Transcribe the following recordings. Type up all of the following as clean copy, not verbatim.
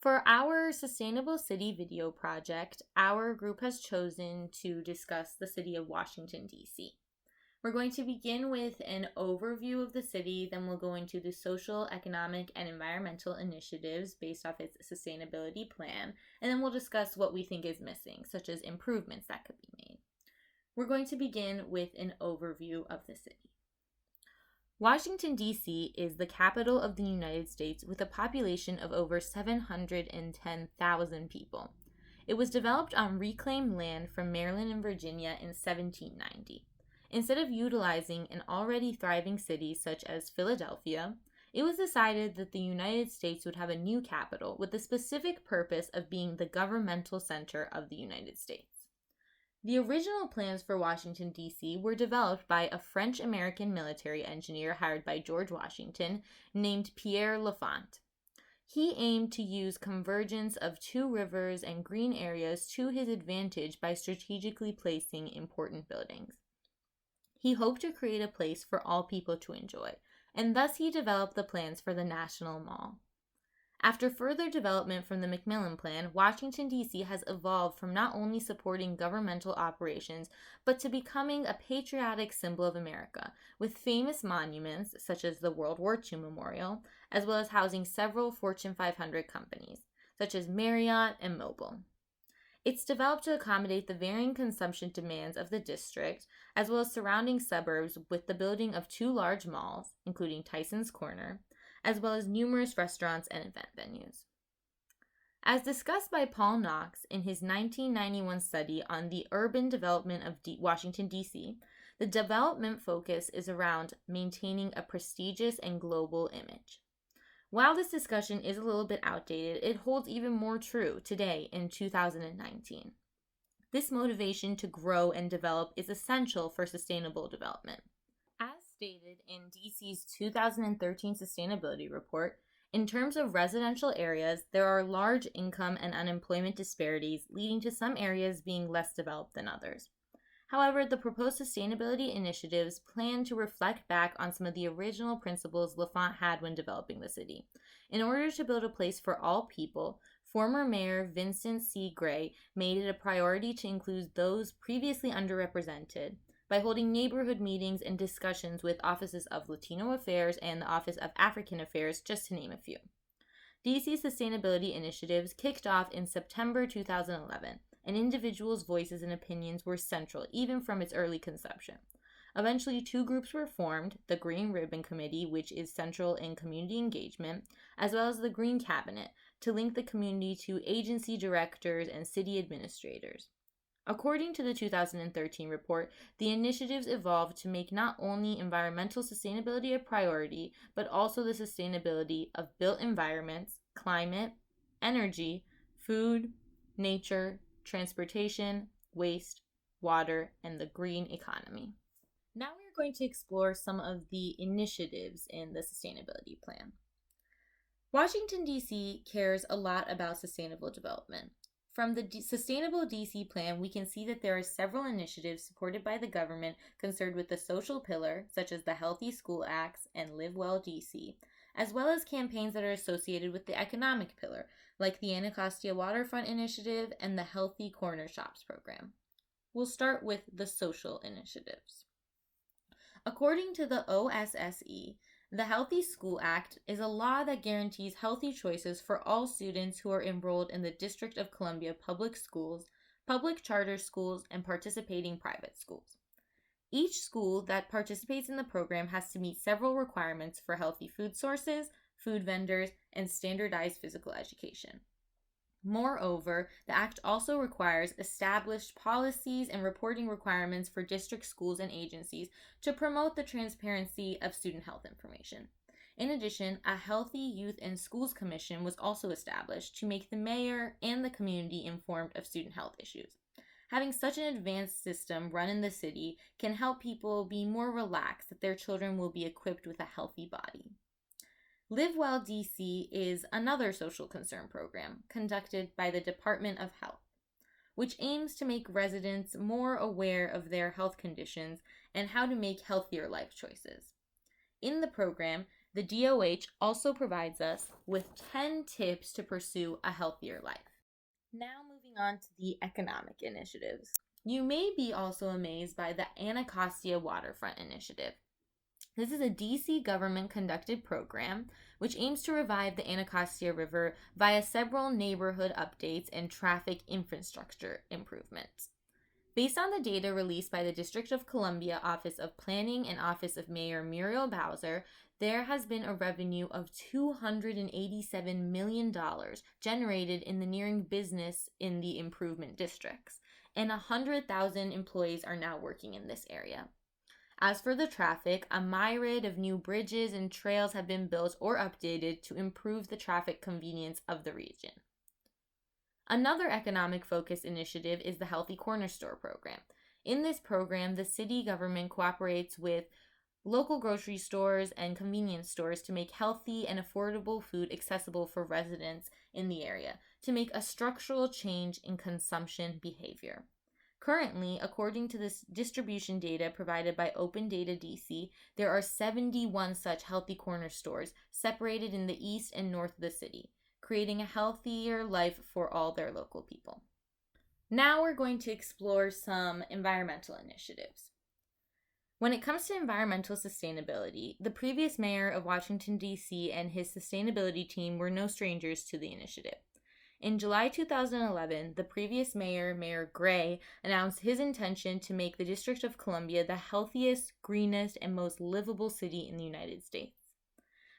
For our Sustainable City video project, our group has chosen to discuss the city of Washington, D.C. We're going to begin with an overview of the city, then we'll go into the social, economic, and environmental initiatives based off its sustainability plan, and then we'll discuss what we think is missing, such as improvements that could be made. We're going to begin with an overview of the city. Washington, D.C. is the capital of the United States with a population of over 710,000 people. It was developed on reclaimed land from Maryland and Virginia in 1790. Instead of utilizing an already thriving city such as Philadelphia, it was decided that the United States would have a new capital with the specific purpose of being the governmental center of the United States. The original plans for Washington, D.C. were developed by a French-American military engineer hired by George Washington named Pierre L'Enfant. He aimed to use convergence of two rivers and green areas to his advantage by strategically placing important buildings. He hoped to create a place for all people to enjoy, and thus he developed the plans for the National Mall. After further development from the Macmillan Plan, Washington, D.C. has evolved from not only supporting governmental operations, but to becoming a patriotic symbol of America, with famous monuments such as the World War II Memorial, as well as housing several Fortune 500 companies, such as Marriott and Mobil. It's developed to accommodate the varying consumption demands of the district, as well as surrounding suburbs with the building of two large malls, including Tyson's Corner, as well as numerous restaurants and event venues. As discussed by Paul Knox in his 1991 study on the urban development of Washington, D.C., the development focus is around maintaining a prestigious and global image. While this discussion is a little bit outdated, it holds even more true today in 2019. This motivation to grow and develop is essential for sustainable development. As stated in DC's 2013 Sustainability Report, in terms of residential areas, there are large income and unemployment disparities, leading to some areas being less developed than others. However, the proposed sustainability initiatives plan to reflect back on some of the original principles L'Enfant had when developing the city. In order to build a place for all people, former Mayor Vincent C. Gray made it a priority to include those previously underrepresented by holding neighborhood meetings and discussions with offices of Latino Affairs and the Office of African Affairs, just to name a few. DC's sustainability initiatives kicked off in September 2011, and individuals' voices and opinions were central even from its early conception. Eventually, two groups were formed, the Green Ribbon Committee, which is central in community engagement, as well as the Green Cabinet, to link the community to agency directors and city administrators. According to the 2013 report, the initiatives evolved to make not only environmental sustainability a priority, but also the sustainability of built environments, climate, energy, food, nature, transportation, waste, water, and the green economy. Now we are going to explore some of the initiatives in the sustainability plan. Washington, D.C. cares a lot about sustainable development. From the Sustainable D.C. plan, we can see that there are several initiatives supported by the government concerned with the social pillar, such as the Healthy School Acts and Live Well D.C., as well as campaigns that are associated with the economic pillar, like the Anacostia Waterfront Initiative and the Healthy Corner Shops program. We'll start with the social initiatives. According to the OSSE, the Healthy School Act is a law that guarantees healthy choices for all students who are enrolled in the District of Columbia public schools, public charter schools, and participating private schools. Each school that participates in the program has to meet several requirements for healthy food sources, food vendors, and standardized physical education. Moreover, the Act also requires established policies and reporting requirements for district schools and agencies to promote the transparency of student health information. In addition, a Healthy Youth and Schools Commission was also established to make the mayor and the community informed of student health issues. Having such an advanced system run in the city can help people be more relaxed that their children will be equipped with a healthy body. Live Well DC is another social concern program conducted by the Department of Health, which aims to make residents more aware of their health conditions and how to make healthier life choices. In the program, The DOH also provides us with 10 tips to pursue a healthier life. Now moving on to the economic initiatives. You may be also amazed by the Anacostia Waterfront Initiative. This is a DC government-conducted program which aims to revive the Anacostia River via several neighborhood updates and traffic infrastructure improvements. Based on the data released by the District of Columbia Office of Planning and Office of Mayor Muriel Bowser, there has been a revenue of $287 million generated in the nearing business in the improvement districts, and 100,000 employees are now working in this area. As for the traffic, a myriad of new bridges and trails have been built or updated to improve the traffic convenience of the region. Another economic focus initiative is the Healthy Corner Store program. In this program, the city government cooperates with local grocery stores and convenience stores to make healthy and affordable food accessible for residents in the area to make a structural change in consumption behavior. Currently, according to this distribution data provided by Open Data DC, there are 71 such Healthy Corner stores separated in the east and north of the city, creating a healthier life for all their local people. Now we're going to explore some environmental initiatives. When it comes to environmental sustainability, the previous mayor of Washington, D.C. and his sustainability team were no strangers to the initiative. In July 2011, the previous mayor, Mayor Gray, announced his intention to make the District of Columbia the healthiest, greenest, and most livable city in the United States.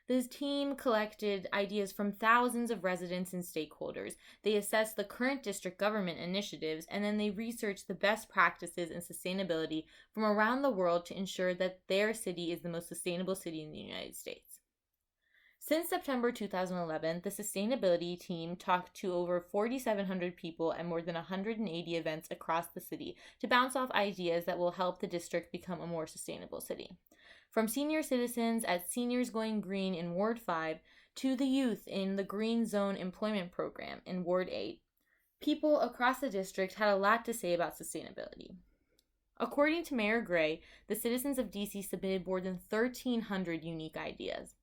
This team collected ideas from thousands of residents and stakeholders. They assessed the current district government initiatives, and then they researched the best practices in sustainability from around the world to ensure that their city is the most sustainable city in the United States. Since September 2011, the sustainability team talked to over 4,700 people at more than 180 events across the city to bounce off ideas that will help the district become a more sustainable city. From senior citizens at Seniors Going Green in Ward 5 to the youth in the Green Zone Employment Program in Ward 8, people across the district had a lot to say about sustainability. According to Mayor Gray, the citizens of DC submitted more than 1,300 unique ideas.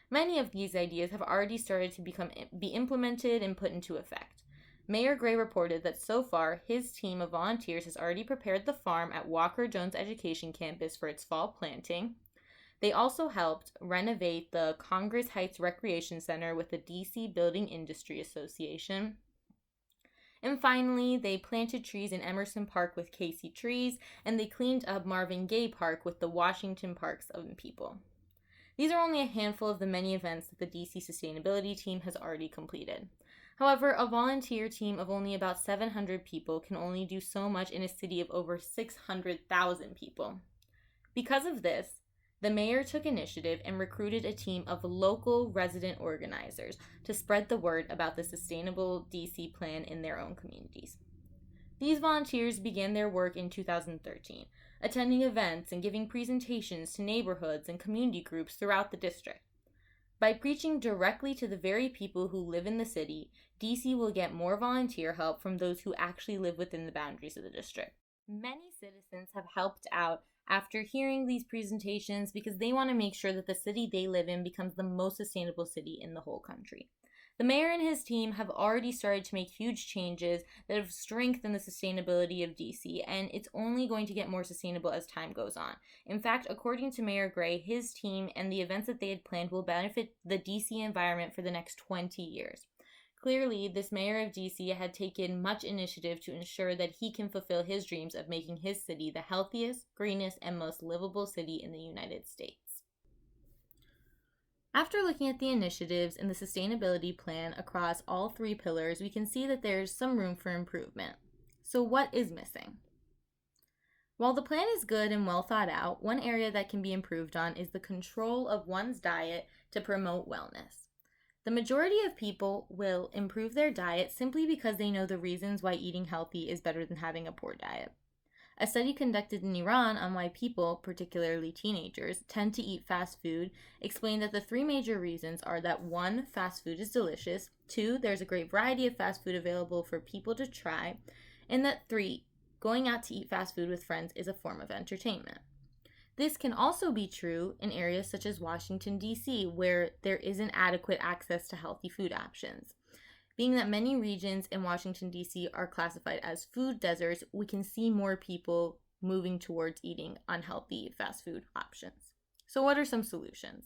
Many of these ideas have already started to be implemented and put into effect. Mayor Gray reported that so far, his team of volunteers has already prepared the farm at Walker Jones Education Campus for its fall planting. They also helped renovate the Congress Heights Recreation Center with the DC Building Industry Association. And finally, they planted trees in Emerson Park with Casey Trees, and they cleaned up Marvin Gaye Park with the Washington Parks and People. These are only a handful of the many events that the DC Sustainability team has already completed. However, a volunteer team of only about 700 people can only do so much in a city of over 600,000 people. Because of this, the mayor took initiative and recruited a team of local resident organizers to spread the word about the Sustainable DC plan in their own communities. These volunteers began their work in 2013, attending events and giving presentations to neighborhoods and community groups throughout the district. By preaching directly to the very people who live in the city, DC will get more volunteer help from those who actually live within the boundaries of the district. Many citizens have helped out after hearing these presentations because they want to make sure that the city they live in becomes the most sustainable city in the whole country. The mayor and his team have already started to make huge changes that have strengthened the sustainability of DC, and it's only going to get more sustainable as time goes on. In fact, according to Mayor Gray, his team and the events that they had planned will benefit the DC environment for the next 20 years. Clearly, this mayor of DC had taken much initiative to ensure that he can fulfill his dreams of making his city the healthiest, greenest, and most livable city in the United States. After looking at the initiatives in the sustainability plan across all three pillars, we can see that there's some room for improvement. So what is missing? While the plan is good and well thought out, one area that can be improved on is the control of one's diet to promote wellness. The majority of people will improve their diet simply because they know the reasons why eating healthy is better than having a poor diet. A study conducted in Iran on why people, particularly teenagers, tend to eat fast food explained that the three major reasons are that 1, fast food is delicious, 2, there's a great variety of fast food available for people to try, and that 3, going out to eat fast food with friends is a form of entertainment. This can also be true in areas such as Washington, D.C., where there isn't adequate access to healthy food options. Being that many regions in Washington, D.C. are classified as food deserts, we can see more people moving towards eating unhealthy fast food options. So, what are some solutions?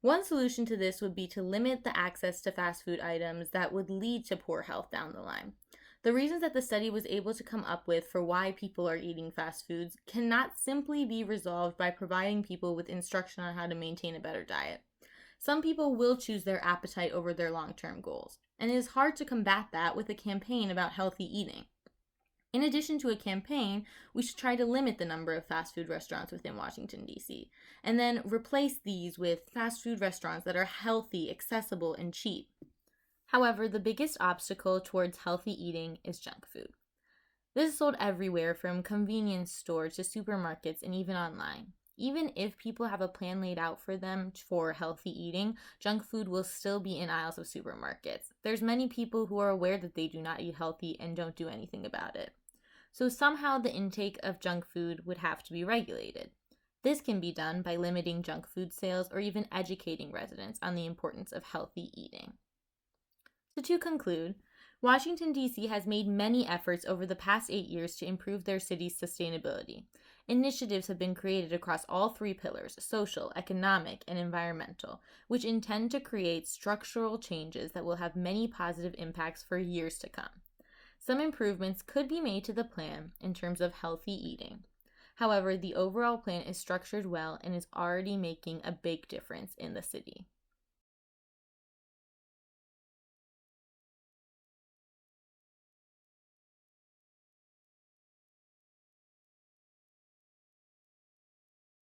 One solution to this would be to limit the access to fast food items that would lead to poor health down the line. The reasons that the study was able to come up with for why people are eating fast foods cannot simply be resolved by providing people with instruction on how to maintain a better diet. Some people will choose their appetite over their long-term goals, and it is hard to combat that with a campaign about healthy eating. In addition to a campaign, we should try to limit the number of fast food restaurants within Washington, D.C., and then replace these with fast food restaurants that are healthy, accessible, and cheap. However, the biggest obstacle towards healthy eating is junk food. This is sold everywhere from convenience stores to supermarkets and even online. Even if people have a plan laid out for them for healthy eating, junk food will still be in aisles of supermarkets. There's many people who are aware that they do not eat healthy and don't do anything about it. So somehow the intake of junk food would have to be regulated. This can be done by limiting junk food sales or even educating residents on the importance of healthy eating. So to conclude, Washington, D.C. has made many efforts over the past 8 years to improve their city's sustainability. Initiatives have been created across all three pillars, social, economic, and environmental, which intend to create structural changes that will have many positive impacts for years to come. Some improvements could be made to the plan in terms of healthy eating. However, the overall plan is structured well and is already making a big difference in the city.